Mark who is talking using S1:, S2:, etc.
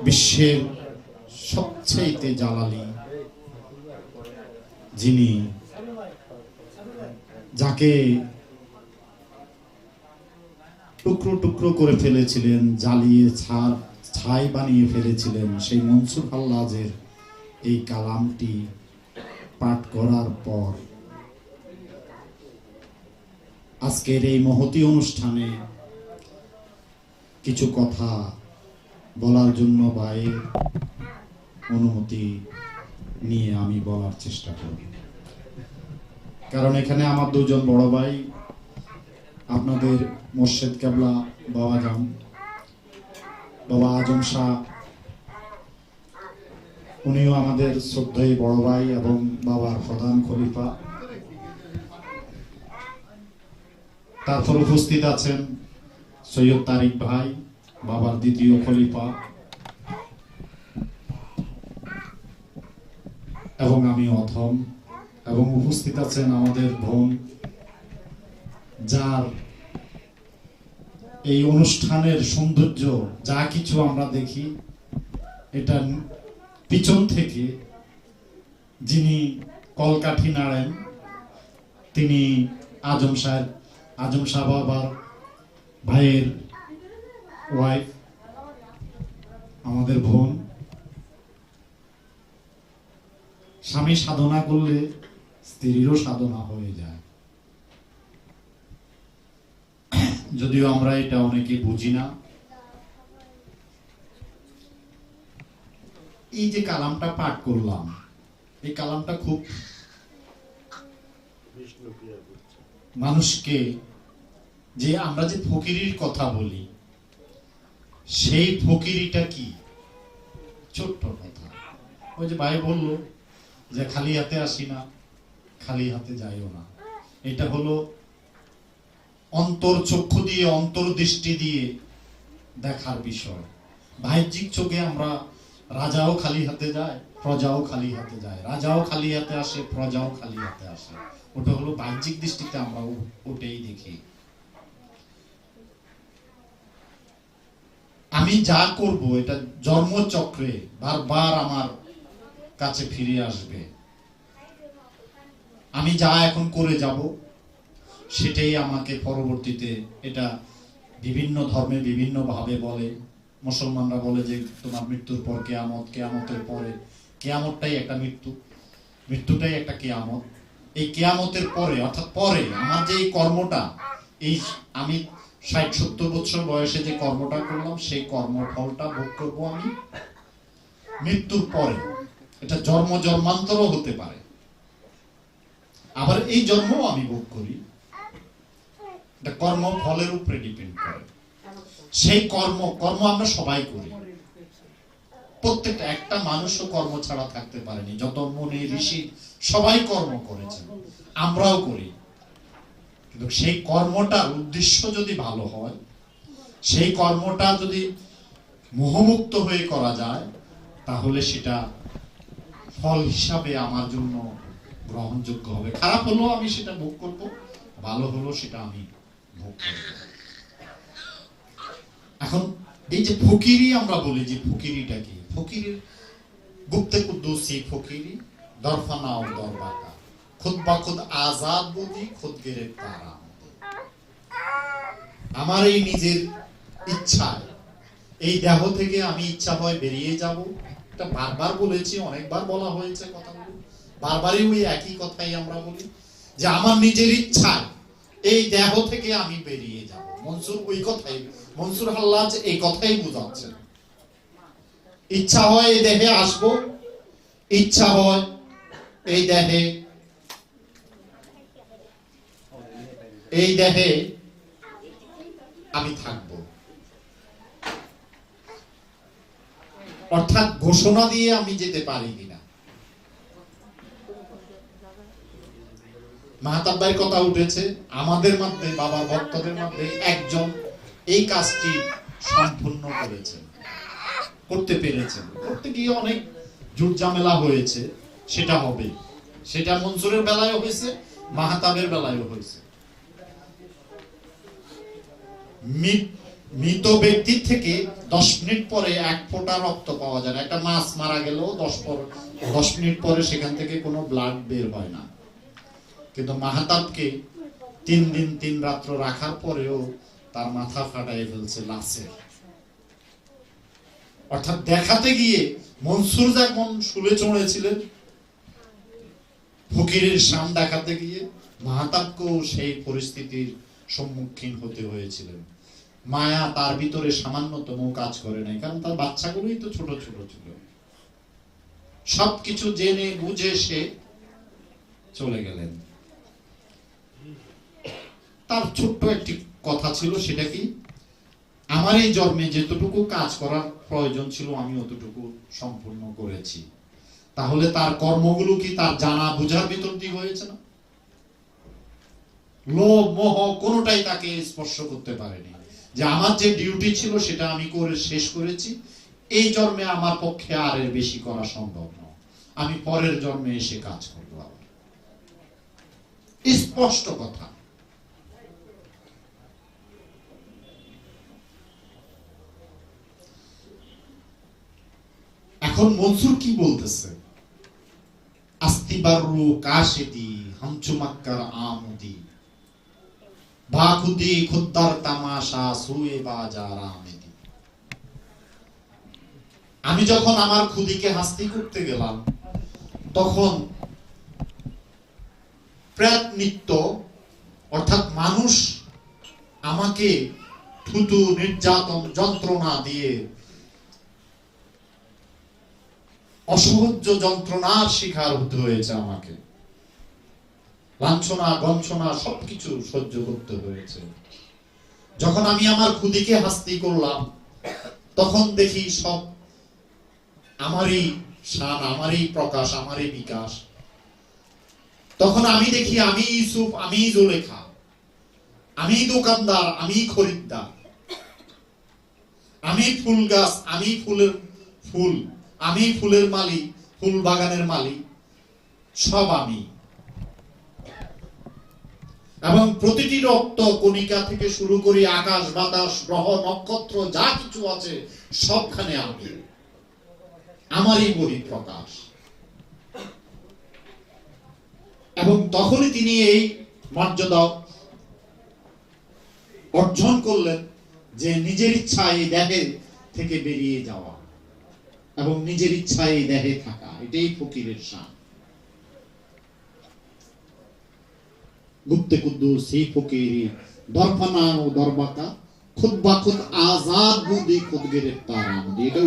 S1: বিশ্বের সবচেয়ে জালালি, যিনি যাকে টুকরো টুকরো করে ফেলেছিলেন, জ্বালিয়ে ছাই বানিয়ে ফেলেছিলেন, সেই মনসুর হাল্লাজের এই কালামটি পাঠ করার পর আজকের এই মহতী অনুষ্ঠানে কিছু কথা বলার জন্য ভাইয়ের অনুমতি নিয়ে আমি বলার চেষ্টা করি। কারণ এখানে আমার দুজন বড় ভাই, আপনাদের মোর্শেদ কেবলা বাবা জান, বাবা আজম শাহ, উনিও আমাদের শ্রদ্ধেয় বড় ভাই এবং বাবার প্রধান খলিফা। তারপর উপস্থিত আছেন সৈয়দ তারিক ভাই, বাবার দ্বিতীয় খলিফা, এবং আমি অথম, এবং উপস্থিত আছেন আমাদের বোন, যার এই অনুষ্ঠানের সৌন্দর্য যা কিছু আমরা দেখি, এটা পিছন থেকে যিনি কলকাঠি নাড়েন তিনি আজম শাহ বাবার ভাইয়ের ওয়াইফ, আমাদের বোন। স্বামী সাধনা করলে স্ত্রীরও সাধনা হয়ে যায়, যদিও আমরা এটা অনেকে বুঝি না। এই যে কালামটা পাঠ করলাম, এই কালামটা খুব মানুষকে, যে আমরা যে ফকিরির কথা বলি, সেই ফকিরিটা কি ছোট্ট কথা। ওই যে ভাই বলল যে খালি হাতে আসি না, খালি হাতে যাইও না, এটা হলো অন্তর চক্ষু দিয়ে, অন্তর্দৃষ্টি দিয়ে দেখার বিষয়। বাহ্যিক চোখে আমরা রাজাও খালি হাতে যায়, প্রজাও খালি হাতে যায়, রাজাও খালি হাতে আসে, প্রজাও খালি হাতে আসে। ওটা হলো বাহ্যিক দৃষ্টিতে আমরা ওটাই দেখি। আমি যা করব এটা জন্মচক্রে বারবার আমার কাছে ফিরে আসবে। আমি যা এখন করে যাব সেটাই আমাকে পরবর্তীতে, এটা বিভিন্ন ধর্মে বিভিন্ন ভাবে বলে। মুসলমানরা বলে যে তোমার মৃত্যুর পর কিয়ামত, কিয়ামতের পরে, কিয়ামতটাই একটা মৃত্যু, মৃত্যুটাই একটা কিয়ামত। এই কিয়ামতের পরে, অর্থাৎ পরে আমার যে এই কর্মটা, এই আমি 60-70 বছর বয়সে যে কর্মটা করলাম, সেই কর্মফলটা ভোগ করবো আমি মৃত্যুর পরে। এটা জন্ম জন্মান্তরও হতে পারে, আবার এই জন্মও আমি ভোগ করি। এটা কর্ম ফলের উপরে ডিপেন্ড করে। সেই কর্ম আমরা সবাই করি, প্রত্যেকটা, একটা মানুষও কর্ম ছাড়া থাকতে পারেনি। যত মুনি ঋষি সবাই কর্ম করেছেন, আমরাও করি। কিন্তু সেই কর্মটার উদ্দেশ্য যদি ভালো হয়, সেই কর্মটা যদি মোহমুক্ত হয়ে করা যায়, তাহলে সেটা ফল হিসাবে আমার জন্য গ্রহণযোগ্য হবে। খারাপ হলো আমি সেটা ভোগ করব, ভালো হলো সেটা আমি ভোগ করব। এখন এই যে ফকিরি আমরা বলি, যে ফকিরিটা কি? ফকিরির গুপ্তে কুদ্দুসি ফকিরি, দরফানাও দরবাকা, খুদ বা খুদ আজাদ বুদ্ধি, খুদ গ্রেফতার। আমার এই নিজের ইচ্ছায়, এই দেহ থেকে আমি ইচ্ছা হয় বেরিয়ে যাব। এটা বারবার বলেছি, অনেকবার বলা হয়েছে কথাগুলো, বারবারই ওই একই কথাই আমরা বলি যে আমার নিজের ইচ্ছায় এই দেহ থেকে আমি বেরিয়ে যাব। মনসুর হাল্লাজ এই কথাই বুঝাচ্ছেন। ইচ্ছা হয় এই দেহে আসব, ইচ্ছা হয় এই দেহে আমি থাকব। অর্থাৎ ঘোষণা দিয়ে আমি যেতে পারি কিনা। মাহতাব ভাইয়ের কথা উঠেছে, আমাদের মধ্যে, বাবার ভক্তদের মধ্যে একজন এই কাজটি সম্পূর্ণ করেছেন, করতে পেরেছেন। করতে গিয়ে অনেক জুট ঝামেলা হয়েছে, সেটা হবে, সেটা মনসুরের বেলায়ও হয়েছে, মাহতাবের বেলায়ও হয়েছে। মৃত ব্যক্তির থেকে 10 মিনিট পরে এক ফোঁটা রক্ত পাওয়া যায় না। একটা মাছ মারা গেলেও 10 মিনিট পরে সেখান থেকে কোনো ব্লাড বের হয় না। কিন্তু মাহতাবকে 3 দিন 3 রাত্র রাখার পরেও তার মাথা ফাটাই ফেলছে লাশের। অর্থাৎ দেখাতে গিয়ে মনসুর যেমন শুলে চড়েছিলেন, ফকিরের শান দেখাতে গিয়ে মাহতাবকেও সেই পরিস্থিতির সম্মুখীন হতে হয়েছিলেন। মায়া তার ভিতরে সামান্যতম কাজ করে নাই, কারণ তার বাচ্চাগুলোই তো ছোট ছোট ছিল। সবকিছু জেনে বুঝে সে চলে গেলেন। তার ছোট্ট একটি কথা ছিল, সেটা কি, আমার এই জন্মে যতটুকু কাজ করার প্রয়োজন ছিল আমি অতটুকু সম্পূর্ণ করেছি। তাহলে তার কর্মগুলো কি তার জানা বুঝার ভিতর দিয়ে হয়েছে না? লোভ মোহ কোনোটাই তাকে স্পর্শ করতে পারেনি, যে আমার যে ডিউটি ছিল সেটা আমি করে শেষ করেছি, এই জন্মে আমার পক্ষে আর এর বেশি করা সম্ভব নয়, আমি পরের জন্মে এসে কাজ করব। আবার স্পষ্ট কথা। এখন মনসুর কি বলতেছে? আস্তিবারু কাশিদি হামচুমাক্কার আমুদি বাকুদি খুদ্দার তামাশা সুয়ে বাজার আমেদি। আমি যখন আমার খুদিকে হাস্তি করতে গেলাম, তখন প্রেত নৃত্য, অর্থাৎ মানুষ আমাকে থুতু নির্যাতন যন্ত্রণা দিয়ে অসহ্য যন্ত্রণার শিকার হতে হয়েছে। আমাকে লাঞ্ছনা গঞ্ছনা সবকিছু সহ্য করতে হয়েছে। যখন আমি আমার খুদিকে হাস্তি করলাম, তখন দেখি সব আমারই শান, আমারই প্রকাশ, আমারই বিকাশ। তখন আমি দেখি আমি ইউসুফ, আমি জুলেখা, আমি দোকানদার, আমি খরিদ্দার, আমি ফুল গাছ, আমি ফুলের ফুল, আমি ফুলের মালিক, ফুল বাগানের মালিক, সব আমি। এবং প্রতিটি রক্ত কণিকা থেকে শুরু করে আকাশ বাতাস গ্রহ নক্ষত্র যা কিছু আছে সবখানে আমি, আমারই বহিঃপ্রকাশ। এবং তখনই তিনি এই মর্যাদা অর্জন করলেন যে নিজের ইচ্ছায় এই দেহে থেকে বেরিয়ে যাওয়া এবং নিজের ইচ্ছায় এই দেহে থাকা, এটাই ফকিরের শান। গুপ্তে কুদ্দুস হি ফকিরি দরফানা ও দরবাকা খুদ বা খুদ আজাদ বুদি খুদ গিরেফতার আমদি। এটা